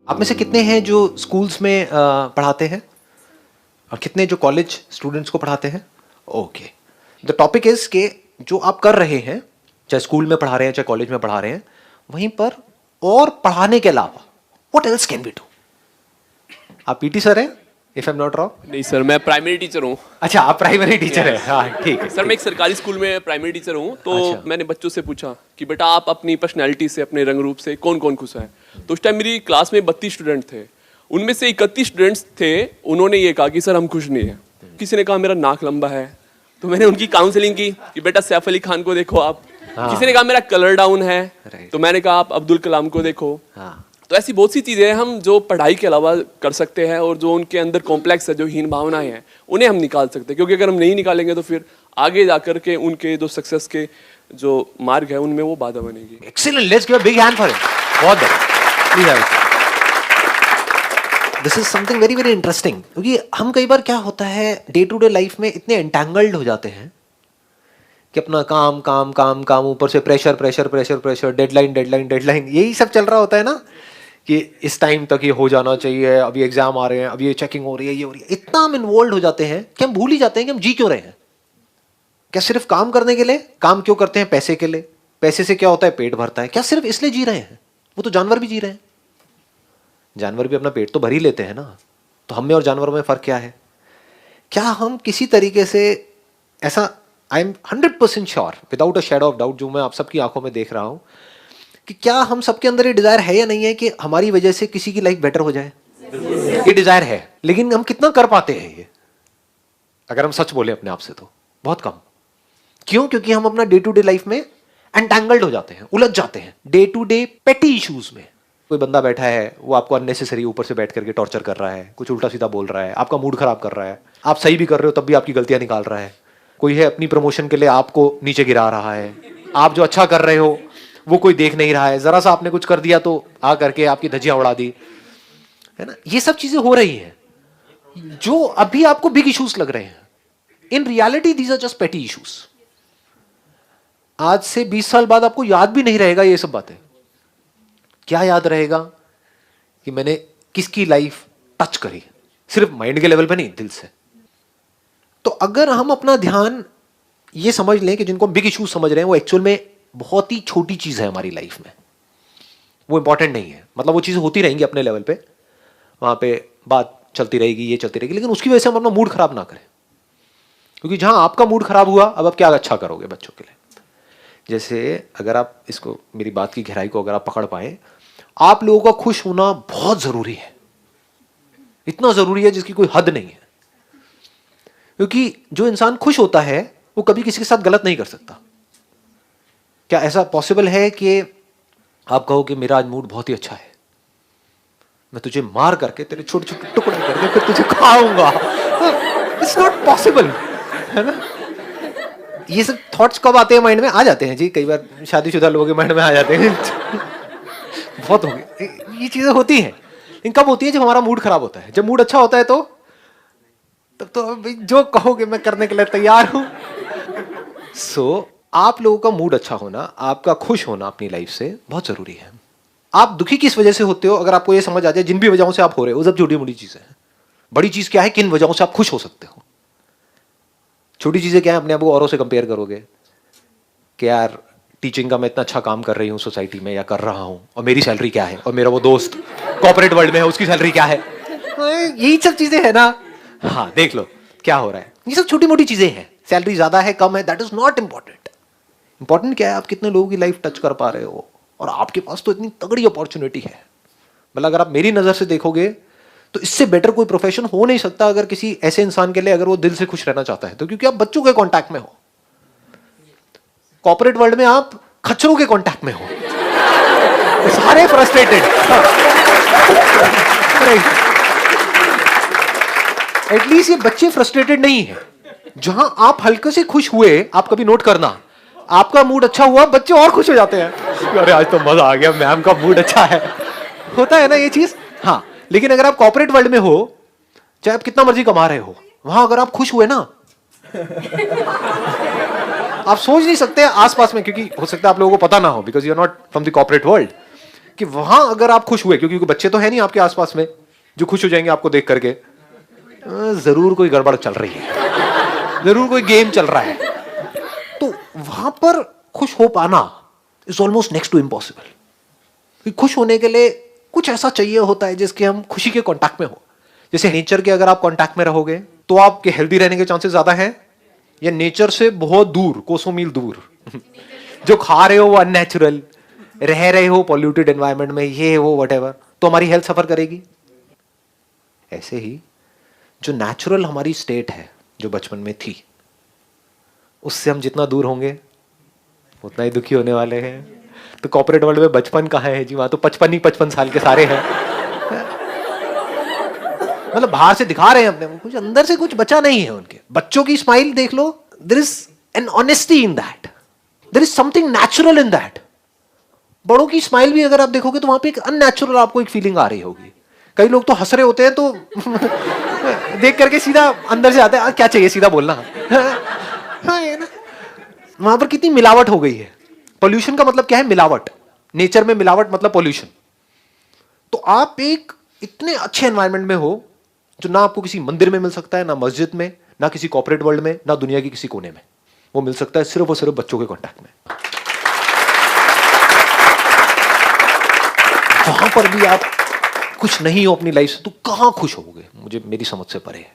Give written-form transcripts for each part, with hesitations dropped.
आप में से कितने हैं जो स्कूल्स में पढ़ाते हैं और कितने जो कॉलेज स्टूडेंट्स को पढ़ाते हैं? ओके, द टॉपिक इज कि जो आप कर रहे हैं, चाहे स्कूल में पढ़ा रहे हैं चाहे कॉलेज में पढ़ा रहे हैं, वहीं पर और पढ़ाने के अलावा what else can be do? आप पीटी सर हैं, if I am not wrong? नहीं सर, मैं प्राइमरी टीचर हूँ। अच्छा, आप प्राइमरी टीचर हैं। हाँ, ठीक है सर, मैं एक सरकारी स्कूल में प्राइमरी टीचर हूँ। तो अच्छा। मैंने बच्चों से पूछा कि बेटा आप अपनी पर्सनैलिटी से, अपने रंग रूप से कौन कौन खुश है। तो उस टाइम मेरी क्लास में 32 स्टूडेंट थे। उनमें से 31 स्टूडेंट्स थे, उन्होंने ये कहा कि सर हम खुश नहीं है। किसी ने कहा मेरा नाक लंबा है, तो मैंने उनकी काउंसलिंग की कि बेटा सैफ अली खान को देखो आप। किसी ने कहा मेरा कलर डाउन है, तो मैंने कहा आप अब्दुल कलाम को देखो। तो ऐसी बहुत सी चीजें हैं हम जो पढ़ाई के अलावा कर सकते हैं, और जो उनके अंदर कॉम्प्लेक्स है, जो हीन भावनाएं हैं, उन्हें हम निकाल सकते हैं। क्योंकि अगर हम नहीं निकालेंगे तो फिर आगे जाकर के उनके जो सक्सेस के जो मार्ग है उनमें वो बाधा बनेगी। Excellent, let's give a big hand for him. बहुत बढ़िया, please have this is something very very interesting. क्योंकि हम कई बार क्या होता है, डे टू डे लाइफ में इतने एंटेंगल्ड हो जाते हैं कि अपना काम काम काम काम, ऊपर से pressure pressure pressure pressure, deadline deadline deadline, यही सब चल रहा होता है ना, कि इस टाइम तक ये हो जाना चाहिए, अभी एग्जाम आ रहे हैं, अभी ये चेकिंग हो रही है, ये हो रही है। इतना हम इन्वॉल्व हो जाते हैं कि हम भूल ही जाते हैं कि हम जी क्यों रहे हैं। क्या सिर्फ काम करने के लिए? काम क्यों करते हैं? पैसे के लिए। पैसे से क्या होता है? पेट भरता है। क्या सिर्फ इसलिए जी रहे हैं? वो तो जानवर भी जी रहे हैं। जानवर भी अपना पेट तो भर ही लेते हैं ना। तो हम में और जानवरों में फर्क क्या है? क्या हम किसी तरीके से ऐसा, I am 100% sure without a shadow of doubt, जो मैं आप सबकी आंखों में देख रहा हूं, कि क्या हम सबके अंदर ये डिजायर है या नहीं है कि हमारी वजह से किसी की लाइफ बेटर हो जाए? ये डिजायर है, लेकिन हम कितना कर पाते हैं ये? अगर हम सच बोले अपने आप से तो बहुत कम। क्यों? क्योंकि हम अपना डे टू डे लाइफ में एंटेंगल्ड हो जाते हैं, उलझ जाते हैं डे टू डे पेटी इश्यूज में। कोई बंदा बैठा है, वो आपको अननेसेसरी ऊपर से बैठ करके टॉर्चर कर रहा है, कुछ उल्टा सीधा बोल रहा है, आपका मूड खराब कर रहा है, आप सही भी कर रहे हो तब भी आपकी गलतियां निकाल रहा है। कोई है अपनी प्रमोशन के लिए आपको नीचे गिरा रहा है, आप जो अच्छा कर रहे हो वो कोई देख नहीं रहा है, जरा सा आपने कुछ कर दिया तो आ करके आपकी धज्जियां उड़ा दी, है ना। ये सब चीजें हो रही हैं जो अभी आपको बिग इश्यूज लग रहे हैं। In reality these are just petty issues. आज से 20 साल बाद आपको याद भी नहीं रहेगा ये सब बातें। क्या याद रहेगा? कि मैंने किसकी लाइफ टच करी, सिर्फ माइंड के लेवल पे नहीं, दिल से। तो अगर हम अपना ध्यान ये समझ लें कि जिनको बिग इश्यूज समझ रहे हैं वो एक्चुअल में बहुत ही छोटी चीज है हमारी लाइफ में, वो इंपॉर्टेंट नहीं है। मतलब वो चीजें होती रहेंगी अपने लेवल पे, वहां पे बात चलती रहेगी, ये चलती रहेगी, लेकिन उसकी वजह से हम अपना मूड खराब ना करें। क्योंकि जहां आपका मूड खराब हुआ, अब आप क्या अच्छा करोगे बच्चों के लिए? जैसे अगर आप इसको, मेरी बात की गहराई को अगर आप पकड़ पाए, आप लोगों का खुश होना बहुत जरूरी है। इतना जरूरी है जिसकी कोई हद नहीं है। क्योंकि जो इंसान खुश होता है वो कभी किसी के साथ गलत नहीं कर सकता। क्या ऐसा पॉसिबल है कि आप कहो कि मेरा आज मूड बहुत ही अच्छा है, मैं तुझे मार करके, तेरे छोटे छोटे टुकड़े करके फिर तुझे खाऊंगा? इट्स नॉट पॉसिबल, है ना। ये सब थॉट्स कब आते हैं माइंड में? आ जाते हैं जी, कई बार शादीशुदा लोगों के माइंड में आ जाते हैं। बहुत हो गए, ये चीजें होती हैं। लेकिन कब होती है? जब हमारा मूड खराब होता है। जब मूड अच्छा होता है तो तब तो जो कहोगे मैं करने के लिए तैयार हूं। सो आप लोगों का मूड अच्छा होना, आपका खुश होना अपनी लाइफ से बहुत जरूरी है। आप दुखी किस वजह से होते हो, अगर आपको ये समझ आ जाए, जिन भी वजहों से आप हो रहे हो, सब छोटी मोटी चीजें हैं। बड़ी चीज क्या है? किन वजहों से आप खुश हो सकते हो। छोटी चीजें क्या है? अपने आप को औरों से कंपेयर करोगे कि यार टीचिंग का मैं इतना अच्छा काम कर रही हूँ सोसाइटी में, या कर रहा हूँ, और मेरी सैलरी क्या है, और मेरा वो दोस्त कॉर्पोरेट वर्ल्ड में है, उसकी सैलरी क्या है। यही सब चीजें है ना। हाँ, देख लो क्या हो रहा है। ये सब छोटी मोटी चीजें हैं। सैलरी ज्यादा है, कम है, that is not important. Important क्या है? आप कितने लोगों की लाइफ टच कर पा रहे हो, और आपके पास तो इतनी तगड़ी अपॉर्चुनिटी है। मतलब अगर आप मेरी नजर से देखोगे तो इससे बेटर कोई प्रोफेशन हो नहीं सकता अगर किसी ऐसे इंसान के लिए, अगर वो दिल से खुश रहना चाहता है तो। क्योंकि आप बच्चों के कांटेक्ट में हो, कॉर्पोरेट वर्ल्ड में आप खच्चरों के कांटेक्ट में हो, सारे फ्रस्ट्रेटेड। एटलीस्ट ये बच्चे फ्रस्ट्रेटेड नहीं है। जहां आप हल्के से खुश हुए, आप कभी नोट करना, आपका मूड अच्छा हुआ, बच्चे और खुश हो जाते हैं। अरे आज तो मजा आ गया, मैम का मूड अच्छा है। होता है ना ये चीज। हाँ, लेकिन अगर आप कॉर्पोरेट वर्ल्ड में हो, चाहे आप कितना मर्जी कमा रहे हो, वहां अगर आप खुश हुए ना, आप सोच नहीं सकते आसपास में, क्योंकि हो सकता है आप लोगों को पता ना हो, because you are not from the corporate world, कि वहां अगर आप खुश हुए, क्योंकि बच्चे तो है नहीं आपके आसपास में जो खुश हो जाएंगे आपको देख करके, जरूर कोई गड़बड़ चल रही है, जरूर कोई गेम चल रहा है। तो वहां पर खुश हो पाना is almost next to impossible. खुश होने के लिए कुछ ऐसा चाहिए होता है जिसके हम खुशी के कांटेक्ट में हो। जैसे नेचर के अगर आप कांटेक्ट में रहोगे तो आपके हेल्दी रहने के चांसेस ज्यादा हैं, या नेचर से बहुत दूर, कोसों मील दूर जो खा रहे हो वो अननेचुरल, रह रहे हो पॉल्यूटेड एनवायरनमेंट में, ये वो व्हाटएवर, तो हमारी हेल्थ सफर करेगी। ऐसे ही जो नेचुरल हमारी स्टेट है जो बचपन में थी, उससे हम जितना दूर होंगे उतना ही दुखी होने वाले हैं। तो कॉर्पोरेट वर्ल्ड में बचपन कहाँ है जी, वहां तो 55 साल के सारे हैं। मतलब बाहर से दिखा रहे हैं अपने, कुछ अंदर से कुछ बचा नहीं है उनके। बच्चों की स्माइल देख लो, there is an honesty in that, there is something natural in that. बड़ों की स्माइल भी अगर आप देखोगे तो वहां पे एक अननेचुरल आपको एक फीलिंग आ रही होगी। कई लोग तो हंस रहे होते हैं तो देख करके सीधा अंदर से आता है क्या चाहिए सीधा बोलना। हाँ ये ना, वहां पर कितनी मिलावट हो गई है। पॉल्यूशन का मतलब क्या है? मिलावट। नेचर में मिलावट मतलब पॉल्यूशन। तो आप एक इतने अच्छे एनवायरनमेंट में हो जो ना आपको किसी मंदिर में मिल सकता है, ना मस्जिद में, ना किसी कॉर्पोरेट वर्ल्ड में, ना दुनिया के किसी कोने में। वो मिल सकता है सिर्फ और सिर्फ बच्चों के कांटेक्ट में। वहां पर भी आप कुछ नहीं हो अपनी लाइफ से तो कहां खुश होगे? मुझे मेरी समझ से परे है।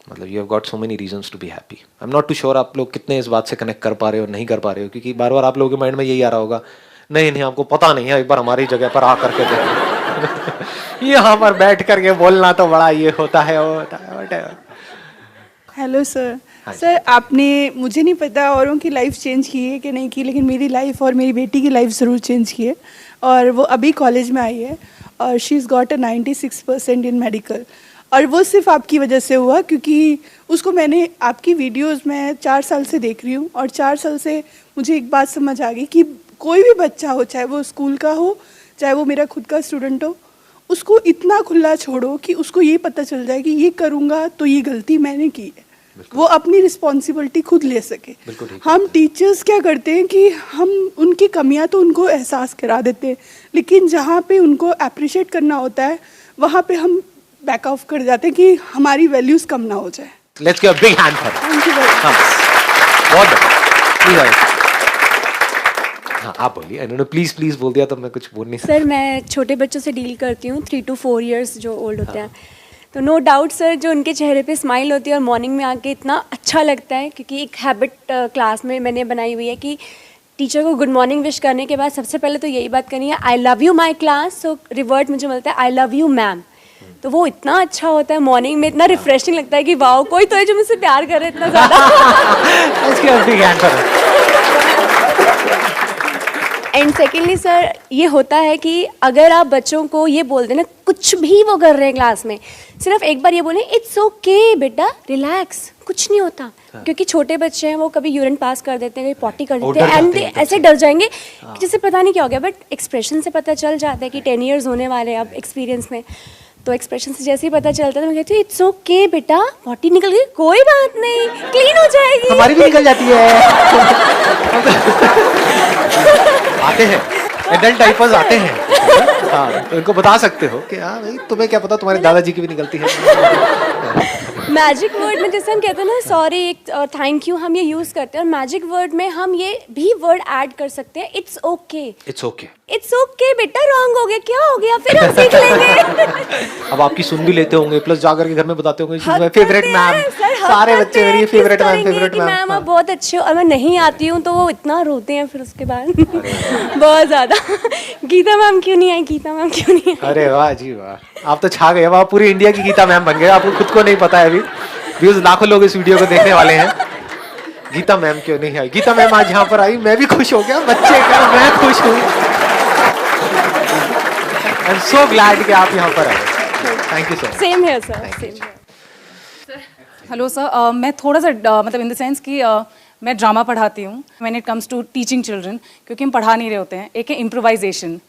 मतलब you have got so many reasons to be happy. I am not too sure आप लोग कितने इस बात से कनेक्ट कर पा रहे हो, नहीं कर पा रहे हो, क्योंकि बार बार आप लोगों के माइंड में यही आ रहा होगा, नहीं आपको पता नहीं है, एक बार हमारी जगह पर आ करके देखो। यहाँ पर बैठ करके बोलना तो बड़ा ये होता है, वो होता है, व्हाटएवर। Hello sir. सर आपने, मुझे नहीं पता औरों की लाइफ चेंज की है कि नहीं की, लेकिन मेरी लाइफ और मेरी बेटी की लाइफ ज़रूर चेंज की है। और वो अभी कॉलेज में आई है और she is got a 96% in medical. और वो सिर्फ आपकी वजह से हुआ, क्योंकि उसको मैंने आपकी वीडियोस में 4 साल से देख रही हूँ और 4 साल से मुझे एक बात समझ आ गई कि कोई भी बच्चा हो, चाहे वो स्कूल का हो, चाहे वो मेरा खुद का स्टूडेंट हो, उसको इतना खुला छोड़ो कि उसको ये पता चल जाए कि ये करूँगा तो ये गलती मैंने की है, वो अपनी रिस्पॉन्सिबिलिटी खुद ले सके। हम टीचर्स क्या करते हैं कि हम उनकी कमियां तो उनको एहसास करा देते हैं, लेकिन जहाँ पे उनको अप्रिशिएट करना होता है वहाँ पे हम बैक ऑफ कर जाते हैं कि हमारी वैल्यूज कम ना हो जाए। Let's give a big hand for thank you very much. बहुत बढ़िया। हाँ आप बोलिए। इन्होंने प्लीज बोल दिया तो मैं कुछ बोल नहीं सकता। सर मैं छोटे बच्चों से डील करती हूँ, 3 to 4 years जो ओल्ड होते हैं। तो नो डाउट सर, जो उनके चेहरे पे स्माइल होती है और मॉर्निंग में आके इतना अच्छा लगता है, क्योंकि एक हैबिट क्लास में मैंने बनाई हुई है कि टीचर को गुड मॉर्निंग विश करने के बाद सबसे पहले तो यही बात करनी है, I love you my class. So revert मुझे मिलता है आई लव यू मैम। तो वो इतना अच्छा होता है मॉर्निंग में, इतना रिफ्रेशिंग लगता है कि वाओ कोई तो है जो मुझसे प्यार करे इतना ज़्यादा। एंड सेकेंडली सर, ये होता है कि अगर आप बच्चों को ये बोल देना, कुछ भी वो कर रहे हैं क्लास में, सिर्फ एक बार ये बोलें इट्स ओके बेटा रिलैक्स, कुछ नहीं होता। क्योंकि छोटे बच्चे हैं, वो कभी यूरिन पास कर देते हैं, कभी पॉटी कर देते हैं, एंड ऐसे डर जाएंगे कि जैसे पता नहीं क्या हो गया। बट एक्सप्रेशन से पता चल जाता है कि 10 years होने वाले हैं अब एक्सपीरियंस में। तो एक्सप्रेशन से जैसे ही पता चलता है तो मैं कहती हूँ इट्स ओके बेटा, पॉटी निकल गई, कोई बात नहीं, क्लीन हो जाएगी। हमारी भी निकल जाती है। आते हैं एडल्ट डाइपर्स आते हैं। हाँ तो इनको बता सकते हो कि हाँ भाई तुम्हें क्या पता, तुम्हारे दादाजी की भी निकलती है। मैजिक वर्ड में जैसे हम कहते हैं ना सॉरी और थैंक यू, हम ये यूज करते हैं। और मैजिक वर्ड में हम ये भी वर्ड ऐड कर सकते हैं, it's okay. It's okay, it's okay बेटा, रॉन्ग हो गया, क्या हो गया, फिर हम सीख लेंगे। अब आपकी सुन भी लेते होंगे, प्लस जाकर के घर में बताते होंगे हक फेवरेट करते हैं, मैम, सर, हक सारे करते बच्चे हैं, मेरी किस फेवरेट मैम, करेंगे फेवरेट कि मैम मैम। आप बहुत अच्छे हो, और मैं नहीं आती हूँ तो वो इतना रोते हैं फिर उसके बाद बहुत ज्यादा। गीता मैम क्यों नहीं आई, गीता मैम क्यों नहीं आई। अरे वाह जी वाह, आप तो छा गए, आप पूरी इंडिया की गीता मैम बन गए। आपको खुद को नहीं पता है अभी, व्यूज लाखों लोग इस वीडियो को देखने वाले हैं। गीता मैम क्यों नहीं आई? गीता मैम आज यहाँ पर आई, मैं भी खुश हो गया, बच्चे का मैं खुश हूँ। आई एम सो ग्लैड कि आप यहाँ पर आए। Thank you sir. Same here sir, same here. Hello sir, मैं थोड़ा सा मतलब इन द सेंस कि मैं ड्रामा पढ़ाती हूँ when it comes to teaching children, क्योंकि हम पढ़ा नहीं रहे होते हैं। एक है इम्प्रोवाइजेशन,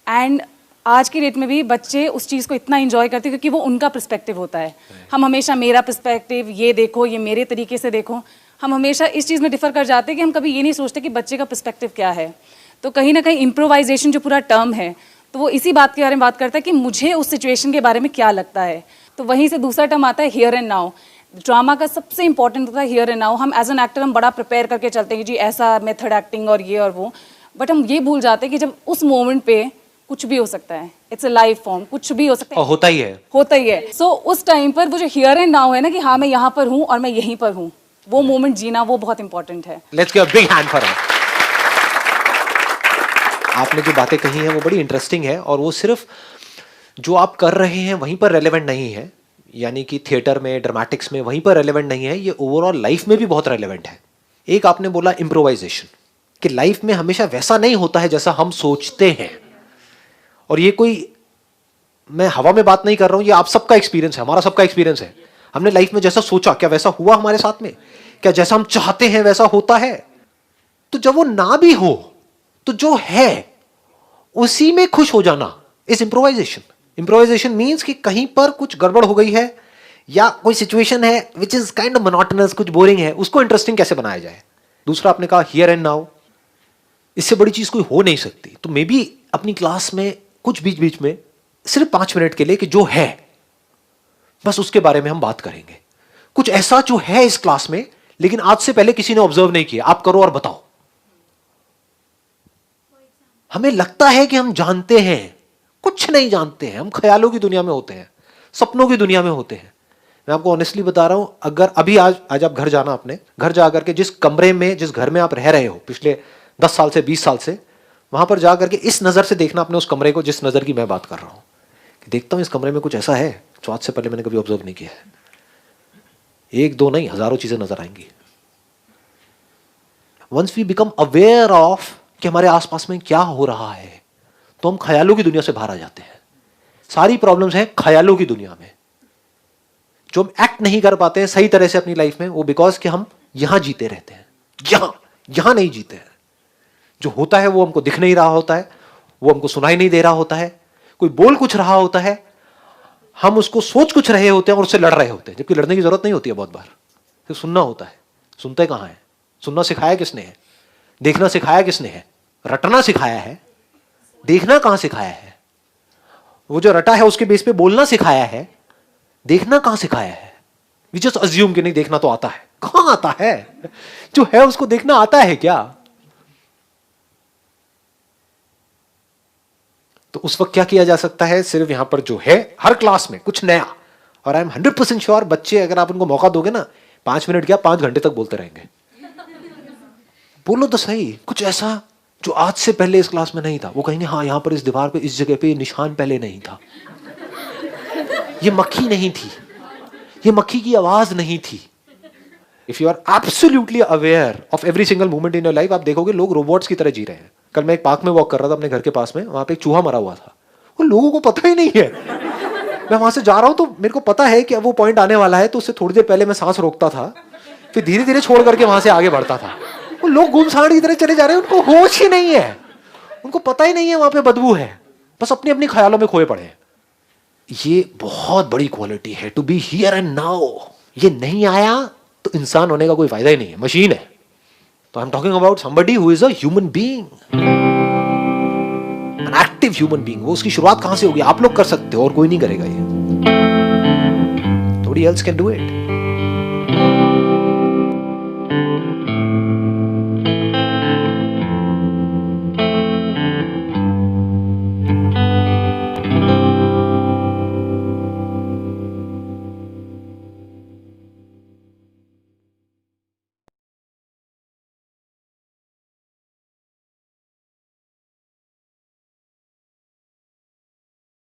एंड आज की डेट में भी बच्चे उस चीज़ को इतना इंजॉय करते हैं क्योंकि वो उनका पर्सपेक्टिव होता है। हम हमेशा मेरा पर्सपेक्टिव, ये देखो, ये मेरे तरीके से देखो, हम हमेशा इस चीज़ में डिफ़र कर जाते हैं कि हम कभी ये नहीं सोचते कि बच्चे का पर्सपेक्टिव क्या है। तो कहीं ना कहीं इम्प्रोवाइजेशन जो पूरा टर्म है, तो वो इसी बात के बारे में बात करता है कि मुझे उस सिचुएशन के बारे में क्या लगता है। तो वहीं से दूसरा टर्म आता है हियर एंड नाउ। ड्रामा का सबसे इंपॉर्टेंट होता है हियर एंड नाउ। हम एज एन एक्टर हम बड़ा प्रिपेयर करके चलते हैं कि जी ऐसा मेथड एक्टिंग और ये और वो, बट हम ये भूल जाते हैं कि जब उस मोमेंट पे कुछ भी हो सकता है, इट्स अ लाइव फॉर्म, कुछ भी हो सकता है, और होता ही है। होता ही है। सो उस टाइम पर वो जो हियर एंड नाउ है ना, कि हाँ मैं यहाँ पर हूँ और मैं यहीं पर हूँ, वो मोमेंट जीना वो बहुत इंपॉर्टेंट है। Let's give a big hand for her. आपने जो बातें कही हैं वो बड़ी इंटरेस्टिंग है, और वो सिर्फ जो आप कर रहे हैं वहीं पर रेलेवेंट नहीं है, यानी कि थिएटर में, ड्रामेटिक्स में वहीं पर रेलेवेंट नहीं है, ये ओवरऑल लाइफ में भी बहुत रेलेवेंट है। एक आपने बोला इम्प्रोवाइजेशन, कि लाइफ में हमेशा वैसा नहीं होता है जैसा हम सोचते हैं। और ये कोई, मैं हवा में बात नहीं कर रहा हूं, ये आप सबका एक्सपीरियंस है, हमारा सबका एक्सपीरियंस है। हमने लाइफ में जैसा सोचा, क्या वैसा हुआ हमारे साथ में? क्या जैसा हम चाहते हैं वैसा होता है? तो जब वो ना भी हो, तो जो है उसी में खुश हो जाना इज इम्प्रोवाइजेशन। इम्प्रोवाइजेशन मीन्स कि कहीं पर कुछ गड़बड़ हो गई है, या कोई सिचुएशन है which is kind of monotonous, कुछ बोरिंग है, उसको इंटरेस्टिंग कैसे बनाया जाए। दूसरा आपने कहा हियर एंड नाउ, इससे बड़ी चीज कोई हो नहीं सकती। तो मे बी अपनी क्लास में कुछ बीच बीच में सिर्फ 5 मिनट के लिए, कि जो है बस उसके बारे में हम बात करेंगे। कुछ ऐसा जो है इस क्लास में, लेकिन आज से पहले किसी ने ऑब्जर्व नहीं किया, आप करो और बताओ। हमें लगता है कि हम जानते हैं, कुछ नहीं जानते हैं। हम ख्यालों की दुनिया में होते हैं, सपनों की दुनिया में होते हैं। मैं आपको ऑनेस्टली बता रहा हूं, अगर अभी आज आप घर जाना, अपने घर जाकर के जिस कमरे में, जिस घर में आप रह रहे हो पिछले 10 साल से, 20 साल से, वहां पर जाकर के इस नजर से देखना अपने उस कमरे को, जिस नजर की मैं बात कर रहा हूं, कि देखता हूं इस कमरे में कुछ ऐसा है जो आज से पहले मैंने कभी ऑब्जर्व नहीं किया है। 1 2 नहीं, हजारों चीजें नजर आएंगी। Once we become aware of कि हमारे आसपास में क्या हो रहा है, तो हम ख्यालों की दुनिया से बाहर आ जाते हैं। सारी प्रॉब्लम्स हैं ख्यालों की दुनिया में। जो हम एक्ट नहीं कर पाते हैं सही तरह से अपनी लाइफ में, वो बिकॉज कि हम यहां जीते रहते हैं, यहां नहीं जीते हैं। जो होता है वो हमको दिख नहीं रहा होता है, वो हमको सुनाई नहीं दे रहा होता है, कोई बोल कुछ रहा होता है, हम उसको सोच कुछ रहे होते हैं और उससे लड़ रहे होते हैं, जबकि लड़ने की जरूरत नहीं होती है। बहुत बार तो सुनना होता है। सुनते कहां है? सुनना सिखाया किसने है? देखना सिखाया किसने है? रटना सिखाया है। देखना कहां सिखाया है? वो जो रटा है उसके बेस पे बोलना सिखाया है। देखना कहां सिखाया है? वी जस्ट अज्यूम कि नहीं, देखना तो आता है। कहां आता है? जो है उसको देखना आता है क्या? तो उस वक्त क्या किया जा सकता है? सिर्फ यहां पर जो है, हर क्लास में कुछ नया। और आई एम 100% श्योर, बच्चे अगर आप उनको मौका दोगे ना, 5 मिनट क्या 5 घंटे तक बोलते रहेंगे। बोलो तो सही, कुछ ऐसा जो आज से पहले इस क्लास में नहीं था। वो कहेंगे हाँ, यहां पर इस दीवार पे, इस जगह पे निशान पहले नहीं था, ये मक्खी नहीं थी, ये मक्खी की आवाज नहीं थी। If you are absolutely aware of every single movement in your life, आप देखोगे लोग रोबोट्स की तरह जी रहे हैं। कल मैं एक पार्क में वॉक कर रहा था अपने घर के पास में, वहां पे एक चूहा मरा हुआ था, वो लोगों को पता ही नहीं है। मैं वहां से जा रहा हूं तो मेरे को पता है कि अब वो पॉइंट आने वाला है, तो उससे थोड़ी देर पहले मैं सांस रोकता था, फिर धीरे धीरे छोड़ करके वहां से आगे बढ़ता था। वो लोग गुमसाड़ की तरह चले जा रहे हैं, उनको होश ही नहीं है, उनको पता ही नहीं है वहां पे बदबू है, बस अपनी अपनी ख्यालों में खोए पड़े हैं। ये बहुत बड़ी क्वालिटी है, to be here and now. ये नहीं आया तो इंसान होने का कोई फायदा ही नहीं है, मशीन है। तो I am talking about somebody who is a human being, an active human being. वो उसकी शुरुआत कहां से होगी? आप लोग कर सकते हो और कोई नहीं करेगा ये। Nobody else can do it.